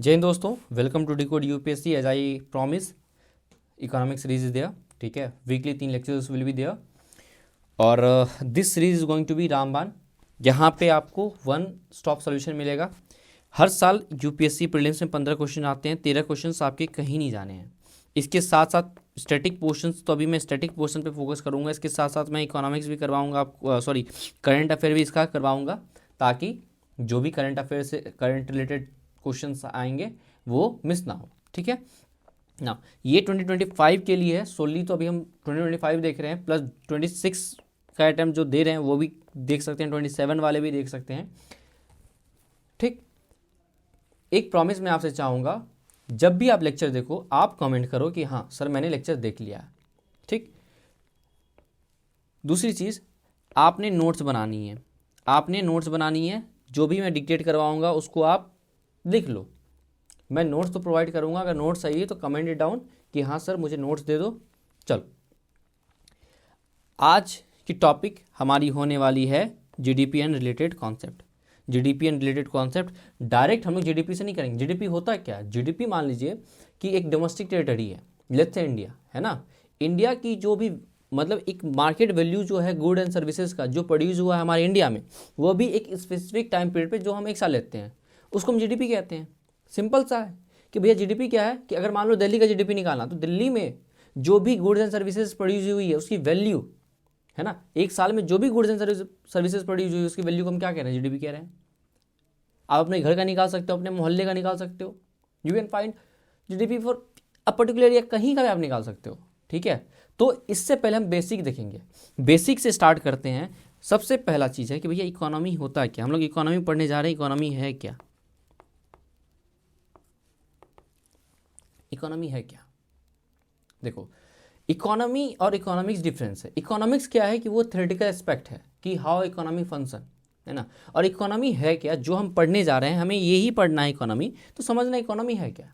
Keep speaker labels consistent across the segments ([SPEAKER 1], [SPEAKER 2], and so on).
[SPEAKER 1] जय हिंद दोस्तों, welcome to decode UPSC as I promise. Economic series is there, ठीक है। Weekly 3 lectures will be there और this series is going to be रामबाण। यहाँ पे आपको वन स्टॉप सोल्यूशन मिलेगा। हर साल यूपीएससी प्रीलिम्स में 15 क्वेश्चन आते हैं, 13 क्वेश्चन आपके कहीं नहीं जाने हैं। इसके साथ साथ स्टैटिक पोर्शंस, तो अभी मैं स्टैटिक पोर्शन पे फोकस करूँगा। इसके साथ साथ मैं इकोनॉमिक्स भी करवाऊँगा आपको, सॉरी करंट अफेयर भी इसका करवाऊँगा, ताकि जो भी करंट अफेयर से करंट रिलेटेड क्वेश्चंस आएंगे वो मिस ना हो, ठीक है ना। ये 2025 के लिए है सोली, तो अभी हम 2025 देख रहे हैं, प्लस 26 का अटैम्प्ट जो दे रहे हैं वो भी देख सकते हैं, 27 वाले भी देख सकते हैं, ठीक। एक प्रॉमिस मैं आपसे चाहूँगा, जब भी आप लेक्चर देखो आप कमेंट करो कि हाँ सर मैंने लेक्चर देख लिया है, ठीक। दूसरी चीज़, आपने नोट्स बनानी है, आपने नोट्स बनानी है। जो भी मैं डिक्टेट करवाऊँगा उसको आप लिख लो। मैं नोट्स तो प्रोवाइड करूंगा, अगर नोट्स सही है तो कमेंट इट डाउन कि हाँ सर मुझे नोट्स दे दो। चलो, आज की टॉपिक हमारी होने वाली है GDP and related concept. GDP and related concept direct हम लोग जीडीपी से नहीं करेंगे। जीडीपी होता क्या है? जीडीपी मान लीजिए कि एक डोमेस्टिक टेरिटरी है, लेट्स से इंडिया है ना। इंडिया की जो भी मतलब एक मार्केट वैल्यू जो है गुड एंड सर्विसेज का जो प्रोड्यूस हुआ है हमारे इंडिया में, वो भी एक स्पेसिफिक टाइम पीरियड पे जो हम एक साल लेते हैं उसको हम जीडीपी कहते हैं। सिंपल सा है कि भैया जीडीपी क्या है कि अगर मान लो दिल्ली का जीडीपी निकालना, तो दिल्ली में जो भी गुड्स एंड सर्विसेज प्रोड्यूस हुई है उसकी वैल्यू है ना, एक साल में जो भी गुड्स एंड सर्विसेज प्रोड्यूस हुई है उसकी वैल्यू को हम क्या कह रहे हैं? जीडीपी कह रहे हैं। आप अपने घर का निकाल सकते हो, अपने मोहल्ले का निकाल सकते हो, you can find GDP for a particular area, कहीं का भी आप निकाल सकते हो, ठीक है। तो इससे पहले हम बेसिक देखेंगे, बेसिक से स्टार्ट करते हैं। सबसे पहला चीज़ है कि भैया इकोनॉमी होता है क्या? हम लोग इकोनॉमी पढ़ने जा रहे हैं, इकोनॉमी है क्या? इकोनॉमी है क्या? देखो, इकोनॉमी और इकोनॉमिक्स डिफरेंस है। इकोनॉमिक्स क्या है कि वो थ्योरेटिकल एस्पेक्ट है कि हाउ इकोनॉमी फंक्शन, है ना। और इकोनॉमी है क्या, जो हम पढ़ने जा रहे हैं, हमें यही पढ़ना है इकोनॉमी। तो समझना इकोनॉमी है क्या।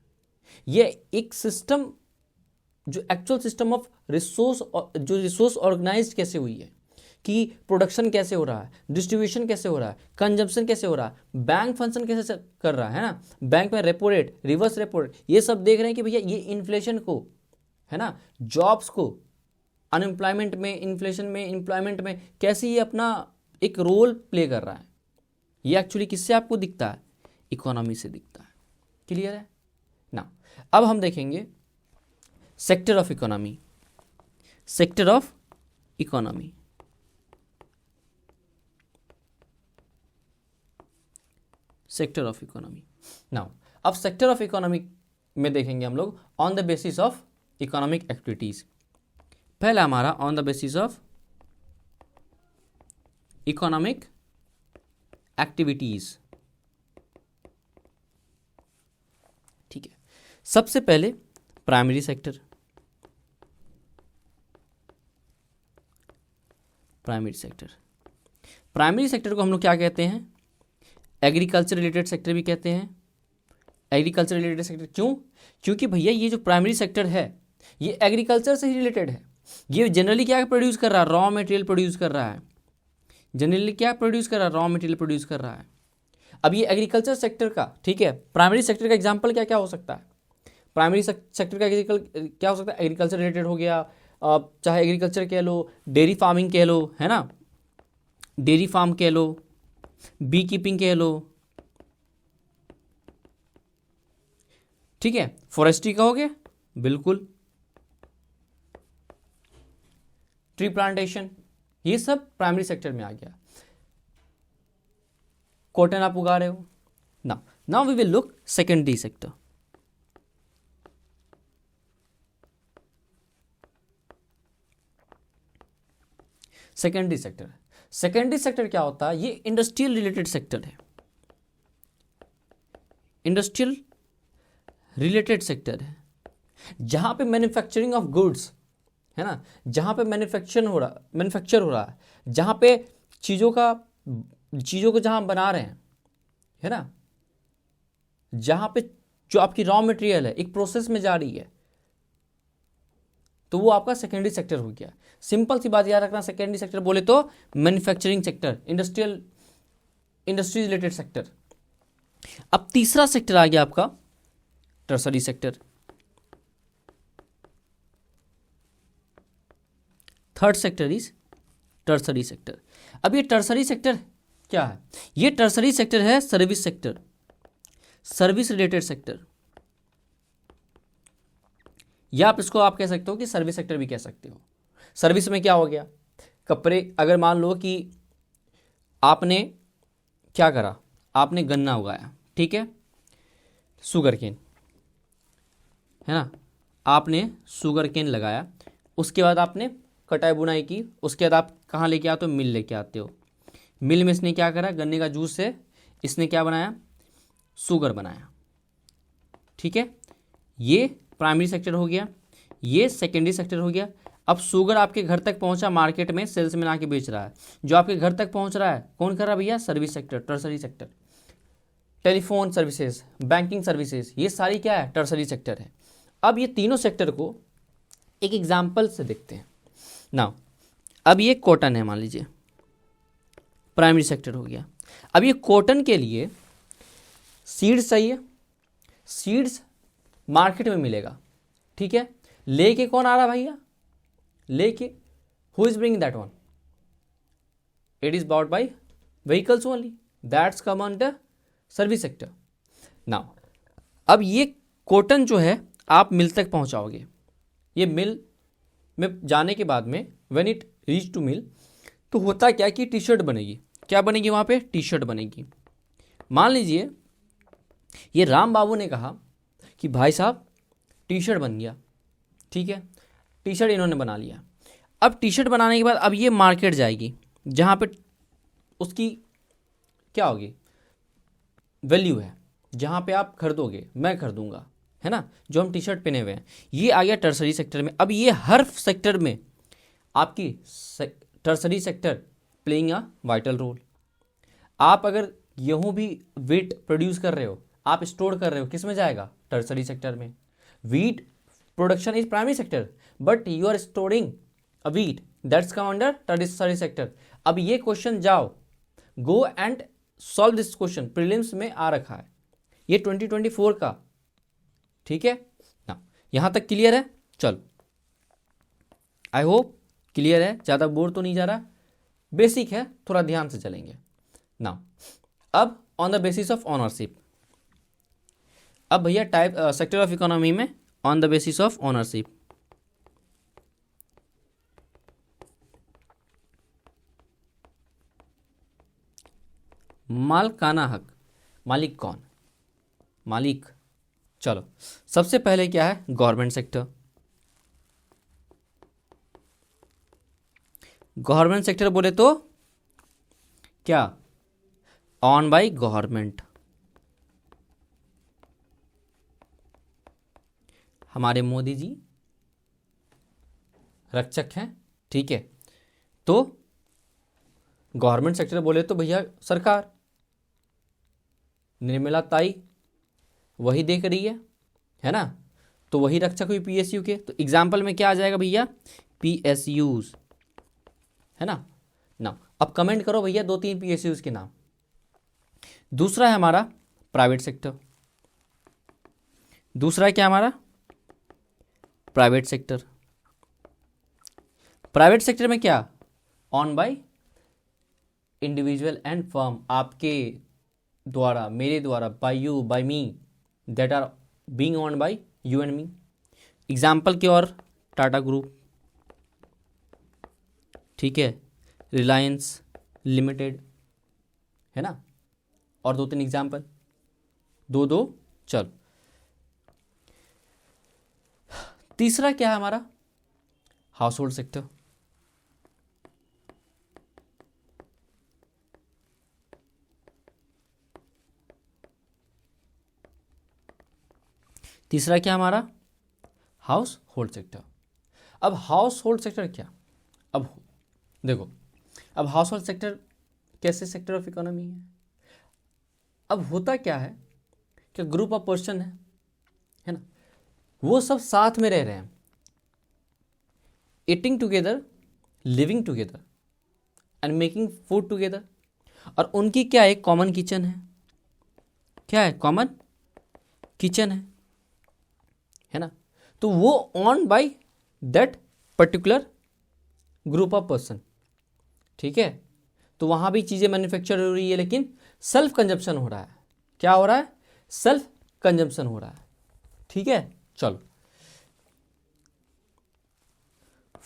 [SPEAKER 1] ये एक सिस्टम, जो एक्चुअल सिस्टम ऑफ रिसोर्स, जो रिसोर्स ऑर्गेनाइज कैसे हुई है, कि प्रोडक्शन कैसे हो रहा है, डिस्ट्रीब्यूशन कैसे हो रहा है, कंजम्पशन कैसे हो रहा है, बैंक फंक्शन कैसे कर रहा है ना। बैंक में repo rate, reverse repo rate, ये सब देख रहे हैं कि भैया ये इन्फ्लेशन को, है ना, जॉब्स को, अनएम्प्लॉयमेंट में, इन्फ्लेशन में, एम्प्लॉयमेंट में कैसे ये अपना एक रोल प्ले कर रहा है। ये एक्चुअली किससे आपको दिखता है? इकोनॉमी से दिखता है। क्लियर है ना। अब हम देखेंगे sector of economy. Sector of economy, sector of economy. Now अब सेक्टर ऑफ इकोनॉमी में देखेंगे हम लोग on the basis of economic activities. पहला हमारा on the basis of economic activities, ठीक है। सबसे पहले primary sector, primary sector. Primary sector को हम लोग क्या कहते हैं? एग्रीकल्चर रिलेटेड सेक्टर भी कहते हैं। एग्रीकल्चर रिलेटेड सेक्टर क्यों? क्योंकि भैया ये जो प्राइमरी सेक्टर है ये एग्रीकल्चर से ही रिलेटेड है। ये जनरली क्या प्रोड्यूस कर रहा है? रॉ मटेरियल प्रोड्यूस कर रहा है। जनरली क्या प्रोड्यूस कर रहा है? रॉ मटेरियल प्रोड्यूस कर रहा है। अब ये एग्रीकल्चर सेक्टर का, ठीक है, प्राइमरी सेक्टर का एग्जाम्पल क्या क्या हो सकता है? प्राइमरी सेक्टर का क्या हो सकता है? एग्रीकल्चर रिलेटेड हो गया, चाहे एग्रीकल्चर कह लो, डेयरी फार्मिंग कह लो, है ना, डेयरी फार्म कह लो, बी कीपिंग कह लो, ठीक है। फॉरेस्ट्री कहोगे, बिल्कुल, ट्री प्लांटेशन, ये सब प्राइमरी सेक्टर में आ गया। कॉटन आप उगा रहे हो। Now we will look secondary sector. Secondary sector, secondary sector क्या होता है? ये इंडस्ट्रियल रिलेटेड सेक्टर है। इंडस्ट्रियल रिलेटेड सेक्टर है जहां पे मैन्युफैक्चरिंग ऑफ गुड्स, है ना, जहां पे मैन्युफैक्चर हो रहा है, जहां पे चीजों को जहां बना रहे हैं, है ना, जहां पे जो आपकी रॉ मटेरियल है एक प्रोसेस में जा रही है, तो वो आपका सेकेंडरी सेक्टर हो गया। सिंपल सी बात याद रखना, सेकेंडरी सेक्टर बोले तो manufacturing sector, industry related sector. अब तीसरा सेक्टर आ गया आपका tertiary sector. Third sector is tertiary sector. अब ये टर्सरी सेक्टर क्या है? ये टर्सरी सेक्टर है service sector, service related sector, या आप इसको आप कह सकते हो कि सर्विस सेक्टर भी कह सकते हो। सर्विस में क्या हो गया? कपड़े, अगर मान लो कि आपने क्या करा, आपने गन्ना उगाया, ठीक है, शुगर केन है ना, आपने शुगर केन लगाया, उसके बाद आपने कटाई बुनाई की, उसके बाद आप कहाँ लेके आते हो? मिल लेके आते हो। मिल में इसने क्या करा? गन्ने का जूस से इसने क्या बनाया? शुगर बनाया, ठीक है। ये प्राइमरी सेक्टर हो गया, ये सेकेंडरी सेक्टर हो गया। अब शुगर आपके घर तक पहुंचा, मार्केट में सेल्स में आके बेच रहा है। जो आपके घर तक पहुंच रहा है कौन कर रहा है भैया? Service sector, tertiary sector. Telephone services, banking services, ये सारी क्या है? टर्सरी सेक्टर है। अब ये तीनों सेक्टर को एक एग्जाम्पल से देखते हैं ना। अब ये कॉटन है, मान लीजिए प्राइमरी सेक्टर हो गया। अब ये कॉटन के लिए सीड्स चाहिए, सीड्स मार्केट में मिलेगा, ठीक है। लेके कौन आ रहा भैया? लेके who is bringing that one? It is about by vehicles only, that's come under service sector. Now अब ये कॉटन जो है आप मिल तक पहुंचाओगे। ये मिल में जाने के बाद में व्हेन इट रीच टू मिल, तो होता क्या कि टी शर्ट बनेगी। क्या बनेगी वहाँ पे? टी शर्ट बनेगी। मान लीजिए ये राम बाबू ने कहा कि भाई साहब टी शर्ट बन गया, ठीक है, टी शर्ट इन्होंने बना लिया। अब टी शर्ट बनाने के बाद अब ये मार्केट जाएगी, जहाँ पे उसकी क्या होगी? वैल्यू है, जहाँ पे आप खरीदोगे, मैं खरीदूंगा, है ना, जो हम टी शर्ट पहने हुए हैं। ये आ गया टर्सरी सेक्टर में। अब ये हर सेक्टर में आपकी tertiary sector playing a vital role. आप अगर गेहूं भी वीट प्रोड्यूस कर रहे हो, आप स्टोर कर रहे हो, किस में जाएगा? टर्सरी सेक्टर में। Wheat production is primary sector, but you are storing a wheat, that's come under tertiary sector. अब ये क्वेश्चन जाओ, go and solve this question, prelims में आ रखा है, ये 2024 का, ठीक है ना। यहां तक क्लियर है? चलो, आई होप क्लियर है, ज़्यादा बोर तो नहीं जा रहा, बेसिक है, थोड़ा ध्यान से चलेंगे ना। अब on the basis of ownership, अब भैया टाइप सेक्टर ऑफ इकोनॉमी में on the basis of ownership, मालकाना हक, मालिक कौन? मालिक, चलो सबसे पहले क्या है? Government sector. गवर्नमेंट सेक्टर बोले तो क्या? Own by government. हमारे मोदी जी रक्षक हैं, ठीक है। तो गवर्नमेंट सेक्टर बोले तो भैया सरकार, निर्मला ताई वही देख रही है ना, तो वही रक्षक हुई पीएसयू के। तो एग्जाम्पल में क्या आ जाएगा भैया? पीएसयूज, है ना। ना अब कमेंट करो भैया 2-3 पीएसयूज के नाम। दूसरा है हमारा प्राइवेट सेक्टर। दूसरा है क्या हमारा? Private sector. प्राइवेट सेक्टर में क्या? Own by individual and firm, आपके द्वारा, मेरे द्वारा, by you, by me, that are being own by you and me. Example की और टाटा ग्रुप, ठीक है, रिलायंस लिमिटेड, है ना, और 2-3 एग्जाम्पल, दो चलो। तीसरा क्या है हमारा? House hold sector. तीसरा क्या हमारा? House hold sector. अब हाउस होल्ड सेक्टर क्या? अब देखो, अब हाउस होल्ड सेक्टर कैसे सेक्टर ऑफ इकोनॉमी है? अब होता क्या है कि ग्रुप ऑफ पर्सन है ना, वो सब साथ में रह रहे हैं, eating together, living together and making food together. और उनकी क्या है? कॉमन किचन है। क्या है? कॉमन किचन है। है ना, तो वो on by that particular group of person, ठीक है। तो वहां भी चीजें मैन्युफैक्चर हो रही है, लेकिन सेल्फ कंजप्शन हो रहा है। क्या हो रहा है? सेल्फ कंजप्शन हो रहा है, ठीक है। चलो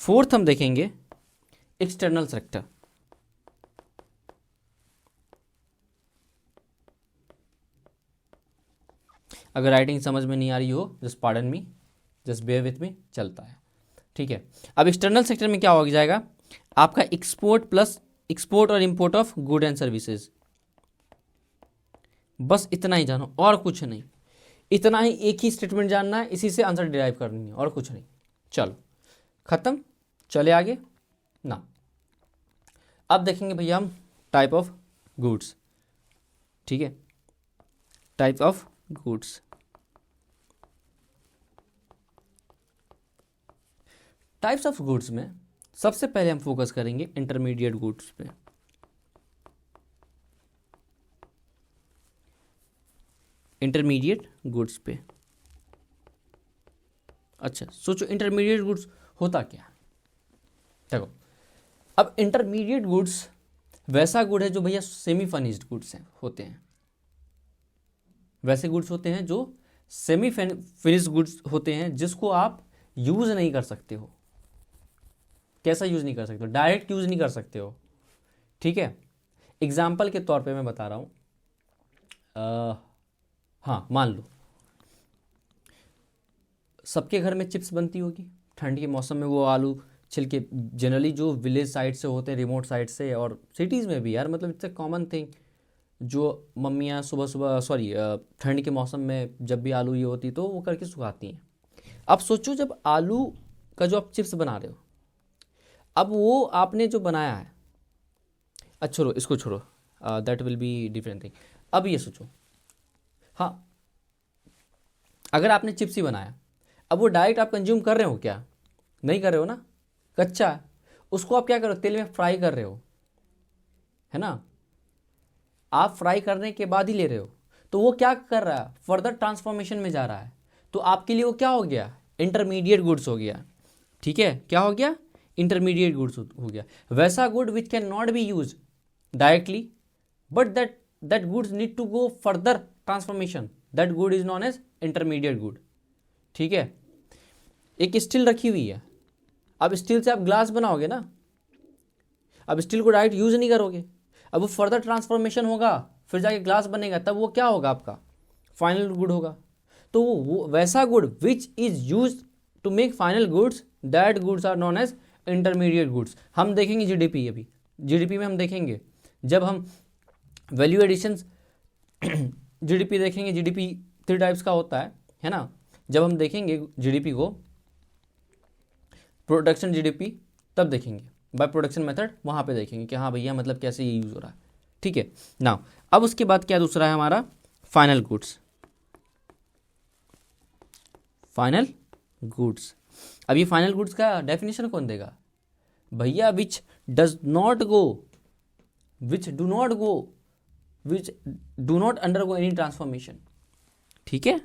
[SPEAKER 1] फोर्थ हम देखेंगे एक्सटर्नल सेक्टर। अगर राइटिंग समझ में नहीं आ रही हो, just pardon me, just bear with me, चलता है, ठीक है। अब एक्सटर्नल सेक्टर में क्या हो जाएगा आपका? एक्सपोर्ट प्लस एक्सपोर्ट और import of good and services. बस इतना ही जानो और कुछ नहीं, इतना ही एक ही स्टेटमेंट जानना है, इसी से आंसर डिराइव करनी है और कुछ नहीं। चलो खत्म, चले आगे ना। अब देखेंगे भैया हम टाइप ऑफ गुड्स, ठीक है, type of goods. Types of goods में सबसे पहले हम फोकस करेंगे इंटरमीडिएट गुड्स पे। इंटरमीडिएट गुड्स पे, अच्छा सोचो इंटरमीडिएट गुड्स होता क्या? देखो, अब इंटरमीडिएट गुड्स वैसा गुड है जो भैया सेमी फर्निश्ड गुड्स हैं, होते हैं। वैसे गुड्स होते हैं जो सेमी फिनिश्ड गुड्स होते हैं, जिसको आप यूज नहीं कर सकते हो। कैसा यूज नहीं कर सकते हो? डायरेक्ट यूज नहीं कर सकते हो, ठीक है। एग्जाम्पल के तौर पे मैं बता रहा हूं, हाँ मान लो सबके घर में चिप्स बनती होगी ठंड के मौसम में, वो आलू छिलके जनरली जो विलेज साइड से होते हैं, रिमोट साइड से, और सिटीज़ में भी यार, मतलब इट्स अ कॉमन थिंग, जो मम्मियाँ सुबह सुबह ठंड के मौसम में जब भी आलू ये होती तो वो करके सुखाती हैं। अब सोचो जब आलू का जो आप चिप्स बना रहे हो, अब वो आपने जो बनाया है, अच्छा छोड़ो इसको, छोड़ो, that will be different thing. अब ये सोचो, हाँ अगर आपने चिप्स ही बनाया, अब वो डायरेक्ट आप कंज्यूम कर रहे हो क्या? नहीं कर रहे हो ना, कच्चा है, उसको आप क्या कर रहे हो? तेल में फ्राई कर रहे हो, है ना। आप फ्राई करने के बाद ही ले रहे हो, तो वो क्या कर रहा है? फर्दर ट्रांसफॉर्मेशन में जा रहा है। तो आपके लिए वो क्या हो गया? इंटरमीडिएट गुड्स हो गया, ठीक है। क्या हो गया? इंटरमीडिएट गुड्स हो गया। वैसा good which can not be use directly, but that goods need to go further transformation, that good is known as intermediate good, ठीक है। एक स्टील रखी हुई है, अब स्टील से आप ग्लास बनाओगे ना, अब स्टील को डायरेक्ट यूज नहीं करोगे, अब वो फर्दर ट्रांसफॉर्मेशन होगा, फिर जाके ग्लास बनेगा, तब वो क्या होगा? आपका फाइनल गुड होगा। तो वो वैसा good which is use to make final goods, that goods are known as intermediate goods. हम देखेंगे जीडीपी, अभी जीडीपी में हम देखेंगे, जब हम वैल्यू एडिशन जीडीपी देखेंगे, जीडीपी 3 टाइप्स का होता है ना। जब हम देखेंगे जीडीपी को प्रोडक्शन जीडीपी, तब देखेंगे बाय प्रोडक्शन मेथड, वहाँ पे देखेंगे कि हाँ भैया मतलब कैसे ये यूज़ हो रहा है, ठीक है ना। अब उसके बाद क्या दूसरा है हमारा? Final goods. फाइनल गुड्स, अब ये फाइनल गुड्स का डेफिनेशन कौन देगा भैया? Which does not go, which do not go, which do not undergo any transformation, ठीक है।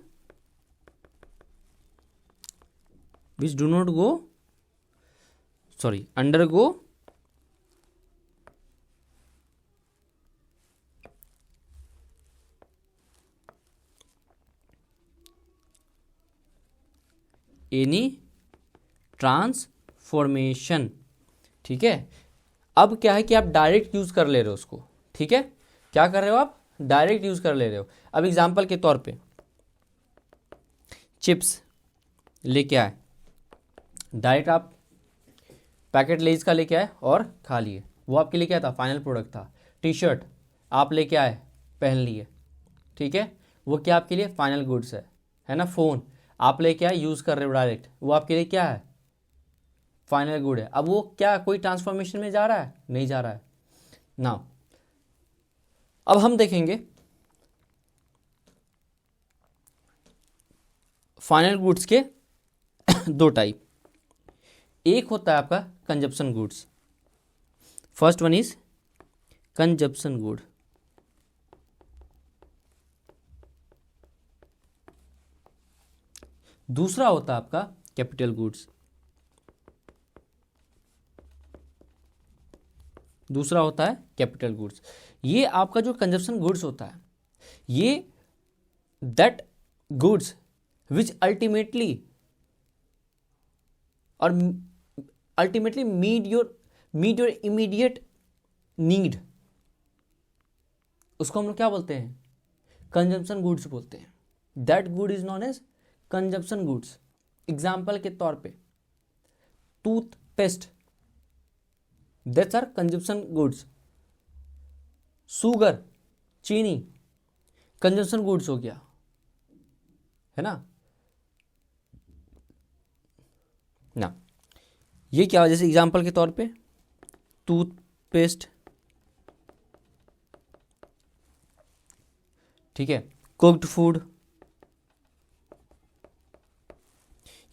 [SPEAKER 1] Which do not go, sorry, undergo any transformation, ठीक है। अब क्या है कि आप डायरेक्ट यूज कर ले रहे हो उसको, ठीक है। क्या कर रहे हो आप? डायरेक्ट यूज कर ले रहे हो। अब एग्जांपल के तौर पे चिप्स लेके आए, डायरेक्ट आप पैकेट लेज का लेके आए और खा लिए, वो आपके लिए क्या था? फाइनल प्रोडक्ट था। टी शर्ट आप लेके आए, पहन लिए, ठीक है, वो क्या आपके लिए? फाइनल गुड्स है ना। फ़ोन आप लेके आए, यूज़ कर रहे हो डायरेक्ट, वो आपके लिए क्या है? फाइनल गुड है। अब वो क्या कोई ट्रांसफॉर्मेशन में जा रहा है? नहीं जा रहा है ना। अब हम देखेंगे फाइनल गुड्स के 2 टाइप। एक होता है आपका consumption goods, first one is consumption good. दूसरा होता है आपका कैपिटल गुड्स, दूसरा होता है कैपिटल गुड्स। ये आपका जो कंजप्शन गुड्स होता है, ये that goods which ultimately meet your immediate need, उसको हम लोग क्या बोलते हैं, कंजम्पशन गुड्स बोलते हैं। That good is known as consumption goods. Example के तौर पे toothpaste, that's are consumption goods. Sugar, चीनी, कंजम्पशन गुड्स हो गया, है ना। ये क्या, जैसे एग्जाम्पल के तौर पे टूथपेस्ट, ठीक है। कुक्ड फूड,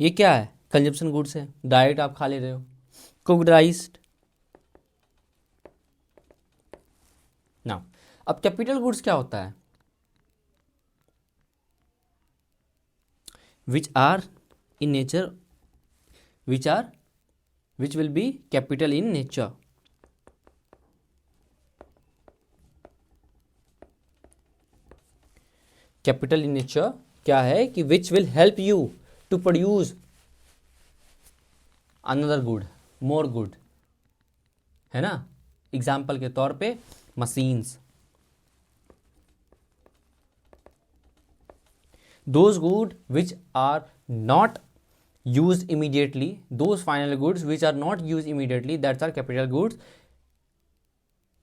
[SPEAKER 1] ये क्या है, कंजप्शन गुड्स है, डायरेक्ट आप खा ले रहे हो। कुक्ड राइस ना। अब कैपिटल गुड्स क्या होता है, which are in nature, which will be capital in nature। Capital in nature क्या है कि which will help you to produce another good, more good, है ना। एग्जाम्पल के तौर पे machines, those good which are not used immediately, those final goods which are not used immediately, that's are capital goods।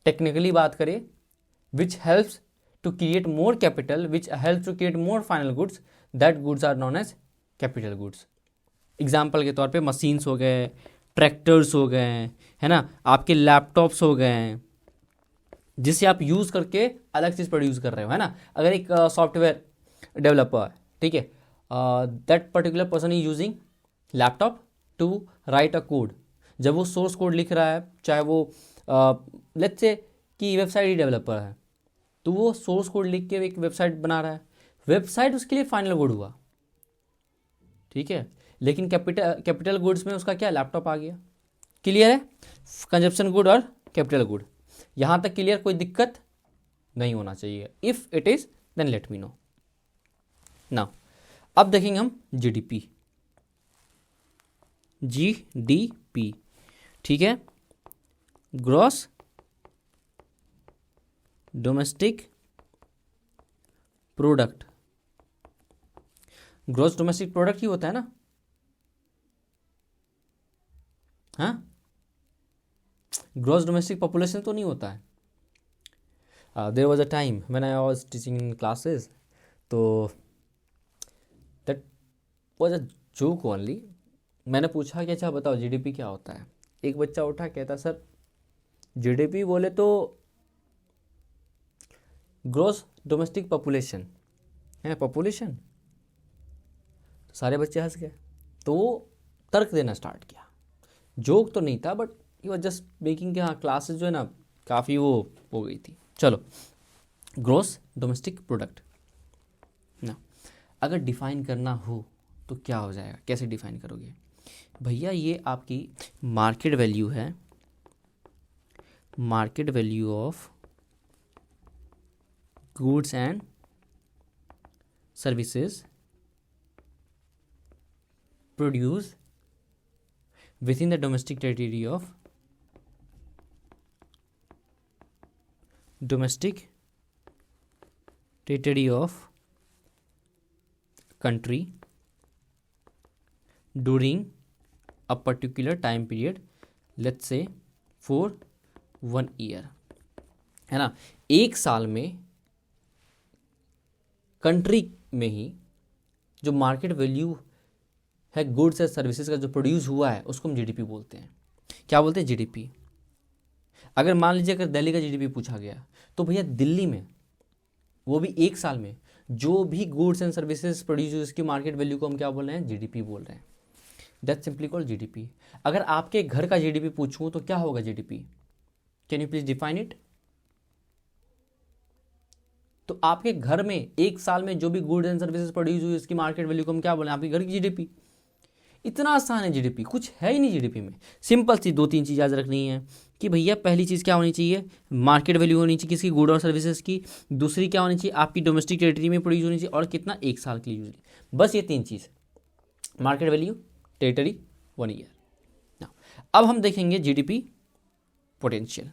[SPEAKER 1] technically बात करें, which helps to create more capital, which helps to create more final goods, that goods are known as capital goods। Example के तौर पे machines हो गए, tractors हो गए, है ना, आपके लैपटॉप्स हो गए, जिसे आप यूज़ करके अलग चीज़ प्रोड्यूस कर रहे हो, है ना। अगर एक सॉफ्टवेयर डेवलपर, ठीक है, that particular person is using laptop to write a code, जब वो सोर्स कोड लिख रहा है, चाहे वो लेट्स से कि वेबसाइट ही डेवलपर है, तो वो सोर्स कोड लिख के एक वेबसाइट बना रहा है, वेबसाइट उसके लिए फाइनल गुड हुआ, ठीक है। लेकिन कैपिटल गुड्स में उसका क्या, लैपटॉप आ गया। क्लियर है, कंजप्शन गुड और कैपिटल गुड, यहाँ तक क्लियर, कोई दिक्कत नहीं होना चाहिए। If it is then let me know. Now अब देखेंगे हम जीडीपी, जीडीपी, ठीक है, gross domestic product. Gross domestic product ही होता है ना, हाँ, ग्रॉस डोमेस्टिक पॉपुलेशन तो नहीं होता है। There was a time when I was teaching in classes, तो that was a joke only. मैंने पूछा कि अच्छा बताओ जीडीपी क्या होता है। एक बच्चा उठा, कहता सर जीडीपी बोले तो ग्रॉस डोमेस्टिक पॉपुलेशन है, पॉपुलेशन। तो सारे बच्चे हंस गए, तो वो तर्क देना स्टार्ट किया। जोक तो नहीं था, but he was just making, हाँ क्लासेस जो है ना काफ़ी वो हो गई थी। चलो, ग्रॉस डोमेस्टिक प्रोडक्ट ना, अगर डिफाइन करना हो तो क्या हो जाएगा, कैसे डिफाइन करोगे भैया। ये आपकी मार्केट वैल्यू है, market value of goods and services produce with in the domestic territory of country during a particular time period, let's say for 1 year, है ना। एक साल में कंट्री में ही जो मार्केट वैल्यू है गुड्स एंड सर्विसेज का जो प्रोड्यूस हुआ है, उसको हम जीडीपी बोलते हैं। क्या बोलते हैं, जीडीपी। अगर मान लीजिए अगर दिल्ली का जीडीपी पूछा गया, तो भैया दिल्ली में वो भी एक साल में जो भी गुड्स एंड सर्विसेज प्रोड्यूस, उसकी मार्केट वैल्यू को हम क्या बोल रहे हैं, जीडीपी बोल रहे हैं। That's simply called GDP. अगर आपके घर का जीडीपी पूछूं तो क्या होगा GDP, can you please define it. तो तो आपके घर में एक साल में जो भी गुड्स एंड सर्विसेज प्रोड्यूस हुई उसकी मार्केट वैल्यू को हम क्या बोले, आपके घर की जीडीपी। इतना आसान है जीडीपी, कुछ है ही नहीं जीडीपी में। सिंपल सी 2-3 चीज़ याद रखनी है कि भैया पहली चीज़ क्या होनी चाहिए, मार्केट वैल्यू होनी चाहिए किसकी, गुड और सर्विसेज की। दूसरी क्या होनी चाहिए, आपकी डोमेस्टिक टेरिटरी में प्रोड्यूस होनी चाहिए, और कितना, एक साल के लिए यूजली। बस ये 3 चीज़, मार्केट वैल्यू, टेरिटरी, 1 ईयर। अब हम देखेंगे जीडीपी पोटेंशियल।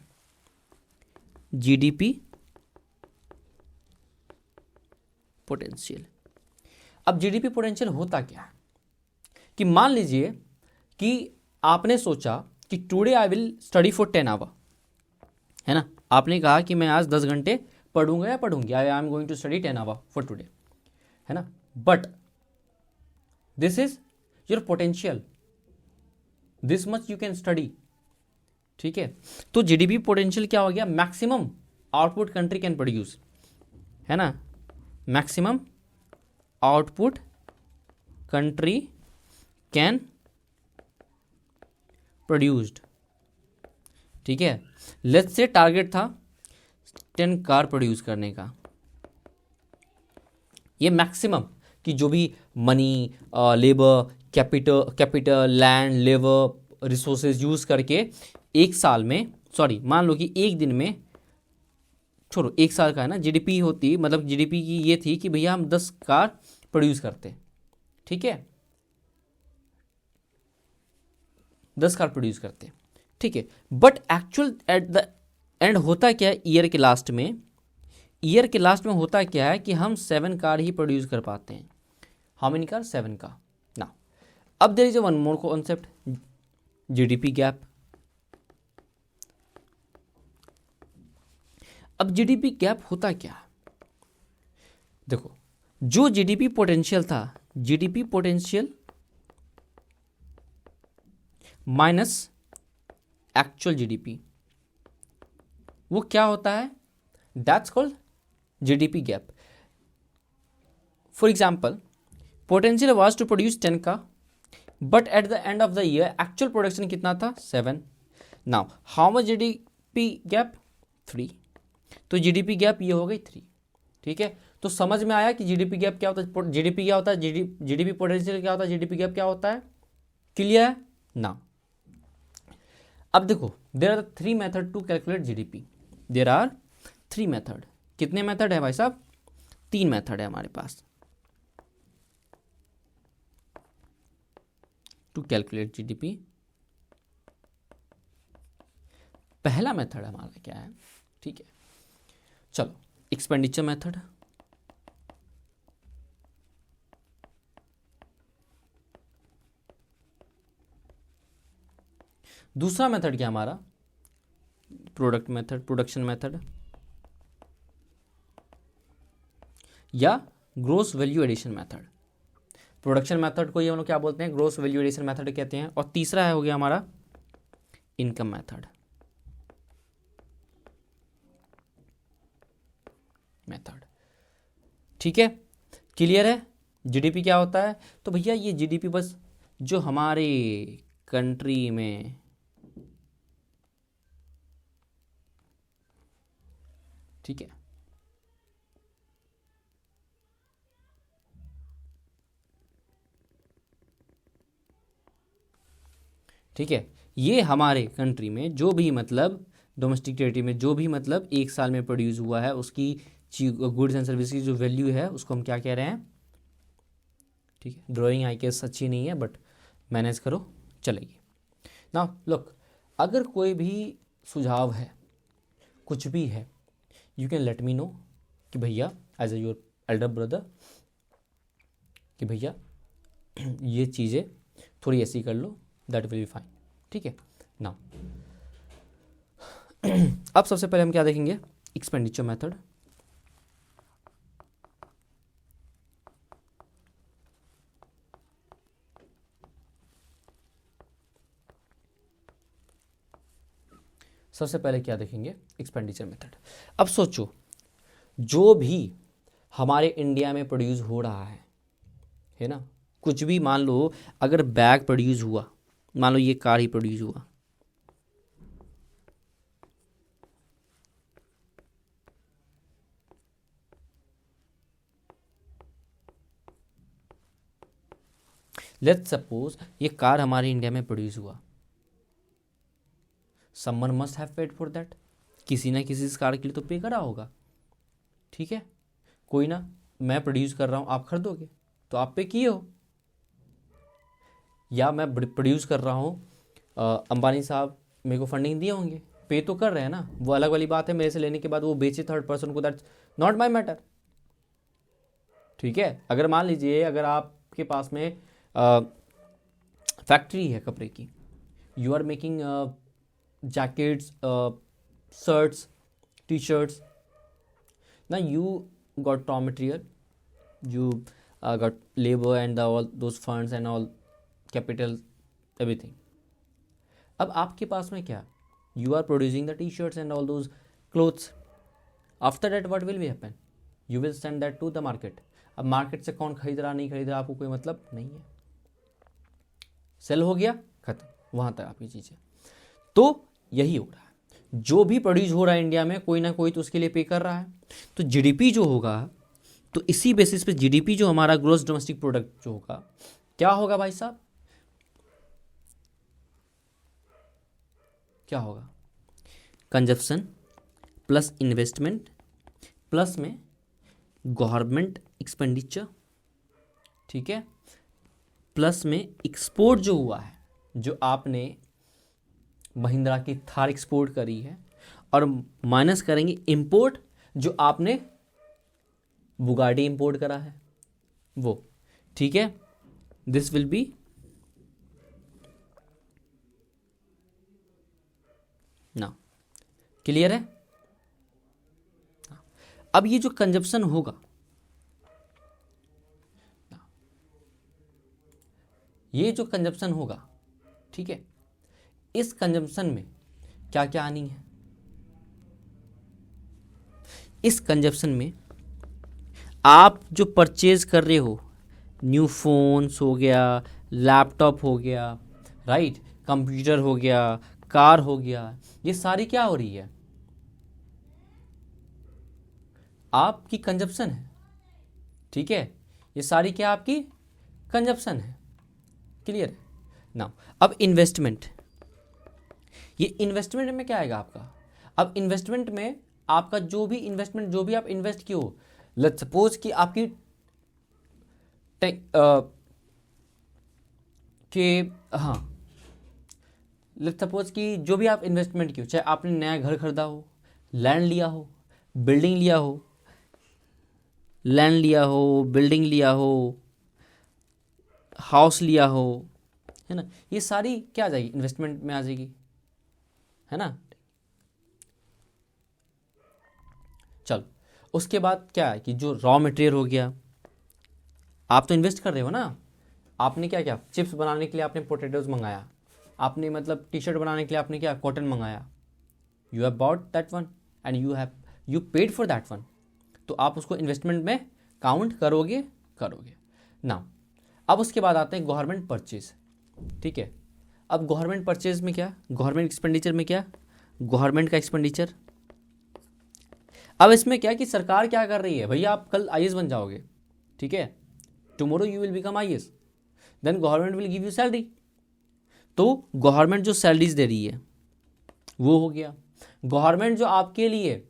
[SPEAKER 1] GDP potential. अब जीडीपी पोटेंशियल होता क्या है कि मान लीजिए कि आपने सोचा कि today I will study for 10 hour, है ना। आपने कहा कि मैं आज 10 घंटे पढ़ूंगा या पढ़ूंगी, I am going to study 10 hour for today, है ना। But this is your potential, this much you can study, ठीक है। तो जीडीपी पोटेंशियल क्या हो गया, maximum output country can produce, है ना, maximum output country can produced, ठीक है। लेट्स से टारगेट था 10 कार प्रोड्यूस करने का, ये मैक्सिमम कि जो भी money, labour, capital, land, labour, resources use करके एक साल में, सॉरी मान लो कि एक दिन में, छोड़ो एक साल का है ना, जीडीपी होती, मतलब जीडीपी की ये थी कि भैया हम 10 कार प्रोड्यूस करते, ठीक है, 10 कार प्रोड्यूस करते, ठीक है। But actual eight the and होता क्या है, ईयर के लास्ट में होता क्या है कि हम 7 कार ही प्रोड्यूस कर पाते हैं। हाउ मेनी कार, 7 कार ना। अब there is one more concept, GDP gap. अब जीडीपी गैप होता क्या है, देखो जो जीडीपी पोटेंशियल था, GDP potential minus actual GDP, वो क्या होता है, that's called GDP gap. For example, potential was to produce 10 का, but at the end of the year actual production कितना था, 7। Now how much GDP gap, 3। तो GDP gap ये हो गई 3, ठीक है। तो समझ में आया कि जीडीपी गैप क्या होता है, जीडीपी क्या होता है, जीडीपी पोटेंशियल क्या होता है, जीडीपी गैप क्या होता है, क्लियर है ना। अब देखो, there are 3 method to calculate GDP, there are 3 method. कितने मेथड है भाई साहब, 3 मेथड है हमारे पास टू कैलकुलेट जीडीपी। पहला मेथड हमारा क्या है, ठीक है, चलो एक्सपेंडिचर मेथड। दूसरा मेथड क्या हमारा, प्रोडक्ट मेथड, प्रोडक्शन मेथड, या gross value addition method. Production method को ये हम लोग क्या बोलते हैं, ग्रोस वैल्यू एडिशन मेथड कहते हैं। और तीसरा है हो गया हमारा इनकम मेथड। ठीक है, क्लियर है। जीडीपी क्या होता है, तो भैया ये जीडीपी बस जो हमारे कंट्री में ठीक है, ठीक है, ये हमारे कंट्री में जो भी मतलब डोमेस्टिक टेरिटरी में जो भी मतलब एक साल में प्रोड्यूस हुआ है उसकी गुड्स एंड सर्विस की जो वैल्यू है उसको हम क्या कह रहे हैं। ठीक है, ड्राइंग आई केस अच्छी नहीं है बट मैनेज करो चलेगी। नाउ लुक, अगर कोई भी सुझाव है, कुछ भी है, you can let me know कि भैया as a your elder brother कि भैया ये चीज़ें थोड़ी ऐसी कर लो, दैट विल बी फाइन। ठीक है, नाउ अब सबसे पहले हम क्या देखेंगे, एक्सपेंडिचर मेथड। सबसे पहले क्या देखेंगे, एक्सपेंडिचर मेथड। अब सोचो, जो भी हमारे इंडिया में प्रोड्यूस हो रहा है ना, कुछ भी मान लो, अगर बैग प्रोड्यूस हुआ, मान लो ये कार ही प्रोड्यूस हुआ, लेट्स सपोज ये कार हमारे इंडिया में प्रोड्यूस हुआ, someone must have paid for that, किसी ना किसी इस कार के लिए तो पे करा होगा, ठीक है। कोई ना, मैं प्रोड्यूस कर रहा हूँ, आप खरीदोगे तो आप पे किए हो, या मैं प्रोड्यूस कर रहा हूँ, अंबानी साहब मेरे को फंडिंग दिए होंगे, पे तो कर रहे हैं ना, वो अलग वाली बात है, मेरे से लेने के बाद वो बेचे थर्ड पर्सन को, दैट्स नॉट माई मैटर, ठीक है। अगर मान लीजिए अगर आपके पास में फैक्ट्री है कपड़े की, you are making jackets, shirts, T shirts, ना you got raw material, you got labor and all those funds and all capital, everything. अब आपके पास में क्या, you are producing the t-shirts and all those clothes. After that what will be happen? You will send that to the market. अब market से कौन खरीद रहा नहीं खरीद रहा आपको कोई मतलब नहीं है, सेल हो गया, खत्म, वहां तक आपकी चीज़ें। तो यही हो रहा है, जो भी प्रोड्यूस हो रहा है इंडिया में कोई ना कोई तो उसके लिए पे कर रहा है। तो जीडीपी जो होगा, तो इसी बेसिस पे जीडीपी जो हमारा ग्रोस डोमेस्टिक प्रोडक्ट जो होगा, क्या होगा भाई साहब, क्या होगा, कंजप्शन प्लस इन्वेस्टमेंट प्लस में गवर्नमेंट एक्सपेंडिचर, ठीक है, प्लस में एक्सपोर्ट जो हुआ है, जो आपने महिंद्रा की थार एक्सपोर्ट करी है, और माइनस करेंगे इंपोर्ट जो आपने बुगाटी इंपोर्ट करा है वो, ठीक है। दिस विल बी ना, क्लियर है। अब ये जो कंजप्शन होगा, ये जो कंजप्शन होगा, ठीक है, इस कंजम्पशन में क्या क्या आनी है, इस कंजम्पशन में आप जो परचेज कर रहे हो, न्यू फोन्स हो गया, लैपटॉप हो गया, राइट, कंप्यूटर हो गया, कार हो गया, ये सारी क्या हो रही है, आपकी कंजप्शन है, ठीक है, ये सारी क्या आपकी कंजप्शन है, क्लियर है ना। अब इन्वेस्टमेंट, ये इन्वेस्टमेंट में क्या आएगा आपका, अब इन्वेस्टमेंट में आपका जो भी इन्वेस्टमेंट, जो भी आप इन्वेस्ट किए हो, लेट्स सपोज कि आपकी हाँ, लेट्स सपोज कि जो भी आप इन्वेस्टमेंट किए हो, चाहे आपने नया घर खरीदा हो, लैंड लिया हो, बिल्डिंग लिया हो, लैंड लिया हो, बिल्डिंग लिया हो, हाउस लिया हो, है ना, ये सारी क्या आ जाएगी, इन्वेस्टमेंट में आ जाएगी, है ना। चलो, उसके बाद क्या है कि जो रॉ मटेरियल हो गया, आप तो इन्वेस्ट कर रहे हो ना, आपने क्या क्या, चिप्स बनाने के लिए आपने पोटैटोज मंगाया, आपने मतलब टी शर्ट बनाने के लिए आपने क्या, कॉटन मंगाया, you have bought that one and you paid for that one, तो आप उसको इन्वेस्टमेंट में काउंट करोगे ना। अब उसके बाद आते हैं गवर्नमेंट परचेज, ठीक है। अब गवर्नमेंट परचेज में क्या, गवर्नमेंट एक्सपेंडिचर में क्या, गवर्नमेंट का एक्सपेंडिचर। अब इसमें क्या कि सरकार क्या कर रही है, भैया आप कल आईएएस बन जाओगे, ठीक है, tomorrow you will become IAS, then government will give you salary, तो गवर्नमेंट जो सैलरीज दे रही है वो हो गया। गवर्नमेंट जो आपके लिए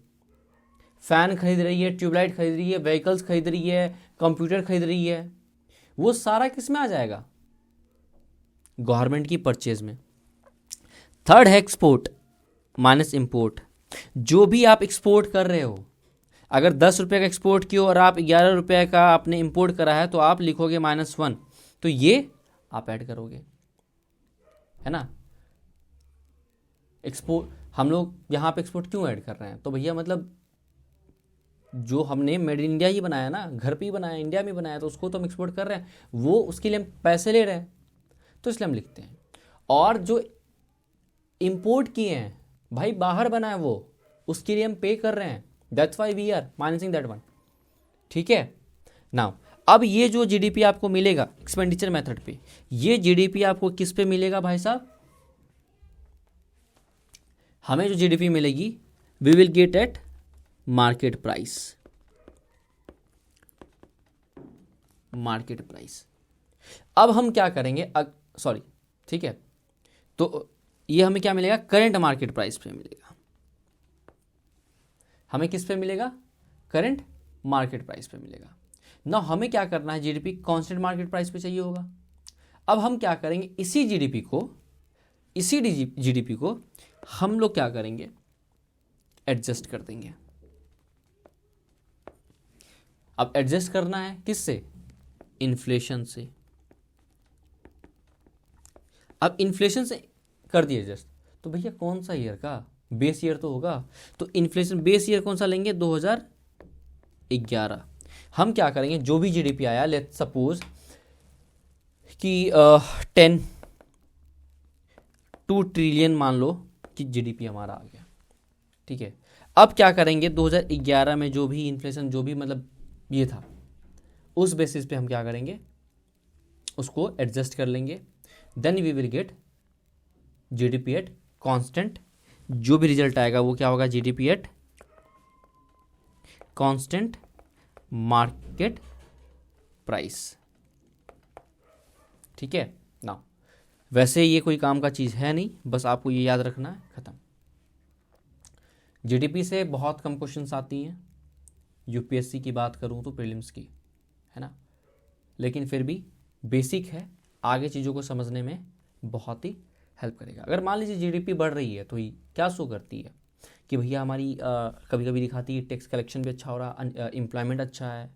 [SPEAKER 1] फैन खरीद रही है, ट्यूबलाइट खरीद रही है, व्हीकल्स खरीद रही है, कंप्यूटर खरीद रही है, वो सारा किस में आ जाएगा, गवर्नमेंट की परचेज में। थर्ड है एक्सपोर्ट माइनस इंपोर्ट, जो भी आप एक्सपोर्ट कर रहे हो, अगर 10 रुपये का एक्सपोर्ट किया और आप 11 रुपये का आपने इंपोर्ट करा है, तो आप लिखोगे -1, तो ये आप ऐड करोगे, है ना। एक्सपोर्ट हम लोग यहाँ पे एक्सपोर्ट क्यों ऐड कर रहे हैं, तो भैया मतलब जो हमने मेड इन इंडिया ही बनाया ना, घर पे ही बनाया, इंडिया में बनाया, तो उसको तो हम एक्सपोर्ट कर रहे हैं, वो उसके लिए हम पैसे ले रहे हैं, तो इसलिए हम लिखते हैं। और जो इंपोर्ट किए हैं भाई, बाहर बना है वो, उसके लिए हम पे कर रहे हैं, that's why we are minusing that one, ठीक है। नाउ अब ये जो जीडीपी आपको मिलेगा एक्सपेंडिचर मेथड पे, ये जीडीपी आपको किस पे मिलेगा भाई साहब, हमें जो जीडीपी मिलेगी we will get at market price. अब हम क्या करेंगे, सॉरी, ठीक है, तो ये हमें क्या मिलेगा, करंट मार्केट प्राइस पे मिलेगा। हमें किस पे मिलेगा, करंट मार्केट प्राइस पे मिलेगा। ना हमें क्या करना है, जीडीपी कांस्टेंट मार्केट प्राइस पे चाहिए होगा। अब हम क्या करेंगे, इसी जीडीपी को हम लोग क्या करेंगे, एडजस्ट कर देंगे। अब एडजस्ट करना है किससे, इन्फ्लेशन से। अब इन्फ्लेशन से कर दिए एडजस्ट, तो भैया कौन सा ईयर का, बेस ईयर तो होगा, तो इन्फ्लेशन बेस ईयर कौन सा लेंगे, 2011। हम क्या करेंगे, जो भी जीडीपी आया, लेट्स सपोज कि 2 ट्रिलियन मान लो कि जीडीपी हमारा आ गया, ठीक है। अब क्या करेंगे, 2011 में जो भी इन्फ्लेशन, जो भी मतलब ये था, उस बेसिस पे हम क्या करेंगे, उसको एडजस्ट कर लेंगे। Then we will get GDP at constant. जो भी रिजल्ट आएगा वो क्या होगा, GDP at constant market price, ठीक है ना। वैसे ये कोई काम का चीज़ है नहीं, बस आपको ये याद रखना है, ख़त्म। जीडीपी से बहुत कम क्वेश्चंस आती हैं, यूपीएससी की बात करूँ तो प्रीलिम्स की, है ना, लेकिन फिर भी बेसिक है, आगे चीज़ों को समझने में बहुत ही हेल्प करेगा। अगर मान लीजिए जीडीपी बढ़ रही है तो ये क्या शो करती है कि भैया हमारी कभी कभी दिखाती है टैक्स कलेक्शन भी अच्छा हो रहा, एम्प्लॉयमेंट अच्छा है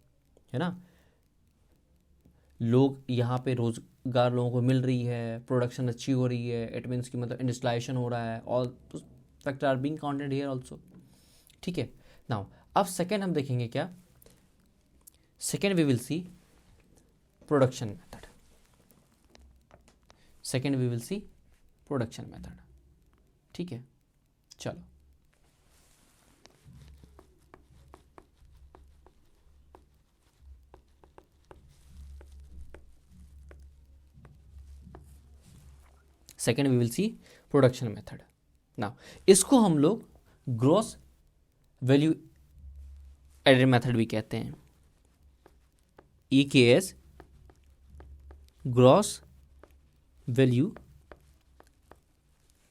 [SPEAKER 1] ना, लोग यहाँ पे रोज़गार लोगों को मिल रही है, प्रोडक्शन अच्छी हो रही है, इट मीन्स कि मतलब इंडस्ट्रियलाइजेशन हो रहा है, all factor are being counted here also, ठीक है। नाउ अब सेकेंड हम देखेंगे क्या, second we will see production method. Second we will see production method, ठीक है। चलो second we will see production method. Now इसको हम लोग ग्रॉस वैल्यू एडेड मेथड भी कहते हैं, EKS gross value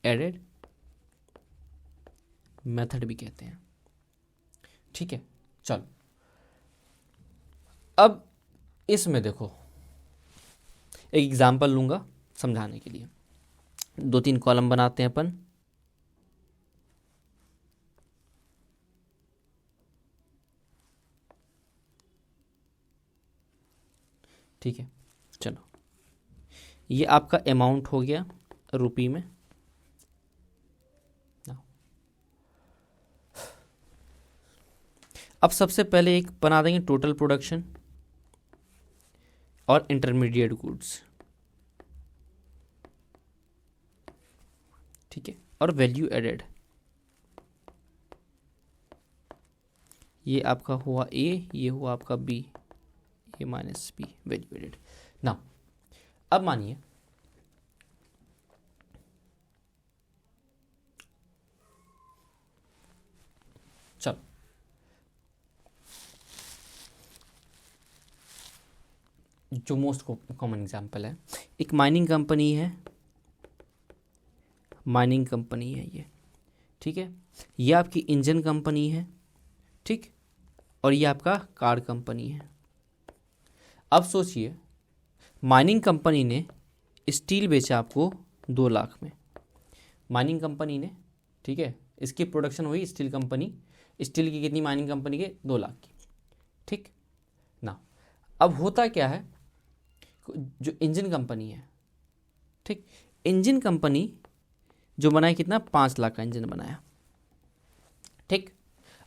[SPEAKER 1] added method भी कहते हैं, ठीक है। चलो अब इसमें देखो, एक एग्जांपल लूंगा समझाने के लिए। 2-3 कॉलम बनाते हैं अपन, ठीक है। चलो ये आपका अमाउंट हो गया रुपी में। अब सबसे पहले एक बना देंगे टोटल प्रोडक्शन और इंटरमीडिएट गुड्स, ठीक है, और वैल्यू एडेड। ये आपका हुआ ए, ये हुआ आपका बी, ए माइनस बी, वैल्यू एडेड। ना अब मानिए चलो जो मोस्ट कॉमन एग्जांपल है, एक माइनिंग कंपनी है, माइनिंग कंपनी है ये, ठीक है। ये आपकी इंजन कंपनी है, ठीक, और ये आपका कार कंपनी है। अब सोचिए माइनिंग कंपनी ने स्टील बेचा आपको 2 लाख में, माइनिंग कंपनी ने, ठीक है, इसकी प्रोडक्शन हुई स्टील कंपनी, स्टील की कितनी, माइनिंग कंपनी के 2 लाख की, ठीक ना। अब होता क्या है, जो इंजन कंपनी है, ठीक, इंजन कंपनी जो बनाया कितना, 5 लाख का इंजन बनाया, ठीक।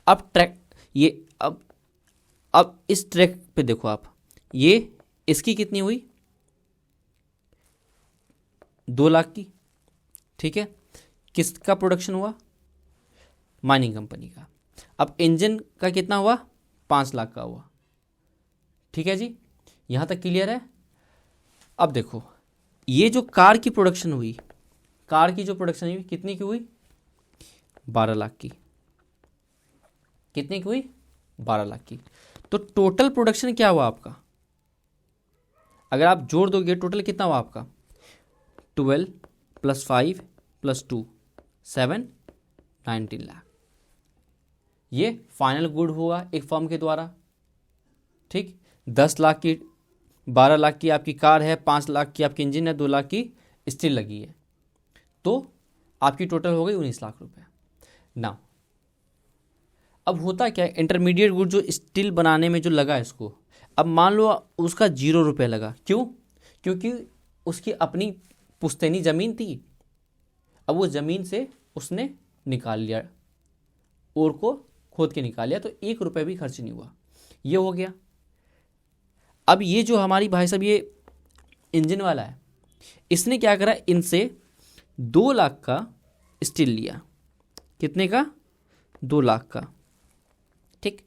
[SPEAKER 1] अब ट्रैक ये अब इस ट्रैक पे देखो आप, ये इसकी कितनी हुई, 2 लाख की, ठीक है। किसका प्रोडक्शन हुआ, माइनिंग कंपनी का। अब इंजन का कितना हुआ, 5 लाख का हुआ, ठीक है जी, यहां तक क्लियर है। अब देखो ये जो कार की प्रोडक्शन हुई, कार की जो प्रोडक्शन हुई कितनी की हुई, 12 लाख की, कितनी की हुई, 12 लाख की। तो टोटल प्रोडक्शन क्या हुआ आपका, अगर आप जोड़ दोगे टोटल कितना हुआ आपका 12 + 5 + 2 7 19 लाख। ये फाइनल गुड हुआ एक फर्म के द्वारा। ठीक, 10 लाख की 12 लाख की आपकी कार है, 5 लाख की आपकी इंजन है, 2 लाख की स्टील लगी है, तो आपकी टोटल हो गई 19 लाख रुपए। ना अब होता क्या है, इंटरमीडिएट गुड जो स्टील बनाने में जो लगा इसको, अब मान लो उसका 0 रुपये लगा। क्यों? क्योंकि उसकी अपनी पुश्तैनी ज़मीन थी। अब वो ज़मीन से उसने निकाल लिया, और को खोद के निकाल लिया, तो 1 रुपये भी खर्च नहीं हुआ। ये हो गया। अब ये जो हमारी भाई साहब ये इंजन वाला है, इसने क्या करा, इनसे 2 लाख का स्टील लिया। कितने का? 2 लाख का। ठीक,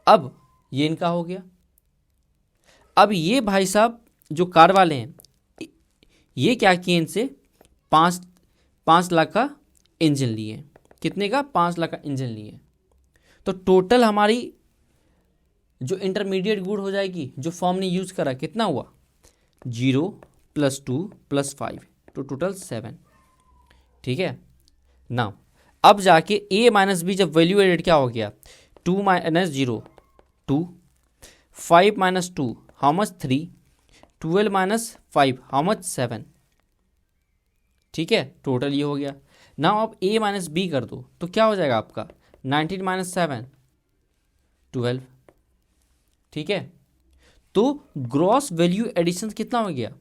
[SPEAKER 1] अब ये इनका हो गया। अब ये भाई साहब जो कार वाले हैं, ये क्या किए, इनसे 5 लाख का इंजन लिए। कितने का? 5 लाख का इंजन लिए। तो टोटल हमारी जो इंटरमीडिएट गुड हो जाएगी जो फॉर्म ने यूज करा, कितना हुआ? 0 + 2 + 5, तो टोटल 7। ठीक है ना। अब जाके A - B जब वैल्यू एडेड क्या हो गया, 2 - 0 2, 5 - 2 हाउ मच 3, 12 - 5 हाउ मच 7। ठीक है, टोटल ये हो गया ना। आप A - B कर दो तो क्या हो जाएगा आपका 19 - 7 12। ठीक है, तो ग्रॉस वैल्यू एडिशन कितना हो गया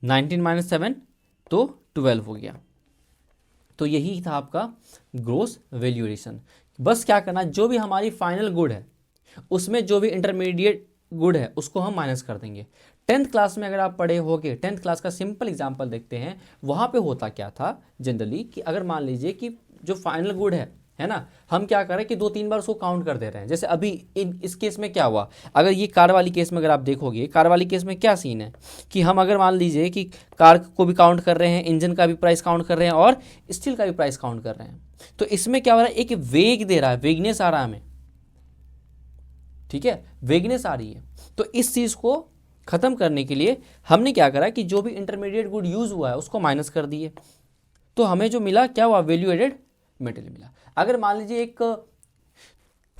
[SPEAKER 1] 19 - 7 तो 12 हो गया। तो यही था आपका ग्रॉस वैल्यू एडिशन। बस क्या करना, जो भी हमारी फाइनल गुड है उसमें जो भी इंटरमीडिएट गुड है उसको हम माइनस कर देंगे। 10th क्लास में अगर आप पढ़े होगे, 10th क्लास का सिंपल एग्जांपल देखते हैं। वहां पे होता क्या था जनरली कि अगर मान लीजिए कि जो फाइनल गुड है ना, हम क्या करें कि 2-3 बार उसको काउंट कर दे रहे हैं। जैसे अभी इस केस में क्या हुआ, अगर ये कार वाली केस में अगर आप देखोगे, कार वाली केस में क्या सीन है कि हम अगर मान लीजिए कि कार को भी काउंट कर रहे हैं, इंजन का भी प्राइस काउंट कर रहे हैं और स्टील का भी प्राइस काउंट कर रहे हैं, तो इसमें क्या हो रहा है, एक वेग दे रहा है, वेगनेस आ रहा है हमें। ठीक है, वेगनेस आ रही है। तो इस चीज को खत्म करने के लिए हमने क्या करा कि जो भी इंटरमीडिएट गुड यूज हुआ है उसको माइनस कर दिए, तो हमें जो मिला क्या हुआ, वैल्यू एडेड मटेरियल मिला। अगर मान लीजिए एक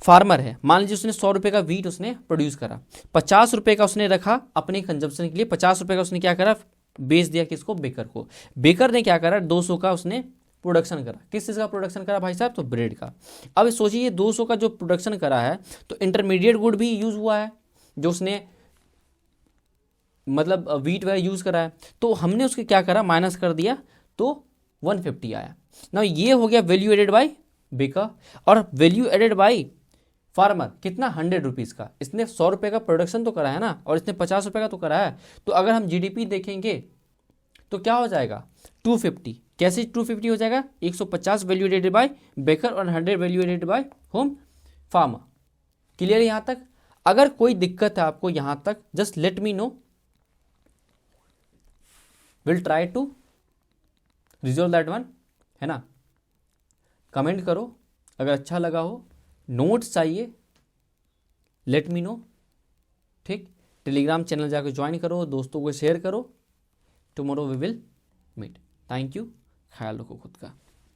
[SPEAKER 1] फार्मर है, मान लीजिए उसने 100 रुपये का वीट उसने प्रोड्यूस करा, 50 रुपये का उसने रखा अपने कंजप्शन के लिए, 50 रुपये का उसने क्या करा, बेच दिया किसको, बेकर को। बेकर ने क्या करा, 200 का उसने प्रोडक्शन करा। किस चीज़ का प्रोडक्शन करा भाई साहब, तो ब्रेड का। अब सोचिए ये 200 का जो प्रोडक्शन करा है, तो इंटरमीडिएट गुड भी यूज हुआ है जो उसने मतलब वीट वगैरह यूज करा है, तो हमने उसके क्या करा, माइनस कर दिया, तो 150 आया ना। ये हो गया वैल्यू एडेड बाय बेकर। और वैल्यू एडेड बाय फार्मर कितना, 100 रुपीज़ का। इसने 100 रुपये का प्रोडक्शन तो करा है ना, और इसने 50 रुपये का तो करा है। तो अगर हम जीडीपी देखेंगे तो क्या हो जाएगा 250। कैसे 250 हो जाएगा, 150 वैल्यू एडेड बाय बेकर और 100 value added by home farmer. Clear यहाँ तक? अगर कोई दिक्कत है आपको यहाँ तक, just let me know, will try to resolve that one, है ना। कमेंट करो अगर अच्छा लगा हो, नोट्स चाहिए लेट मी नो। ठीक, टेलीग्राम चैनल जाकर ज्वाइन करो, दोस्तों को शेयर करो। Tomorrow we will meet. Thank you, ख्याल रखो खुद का।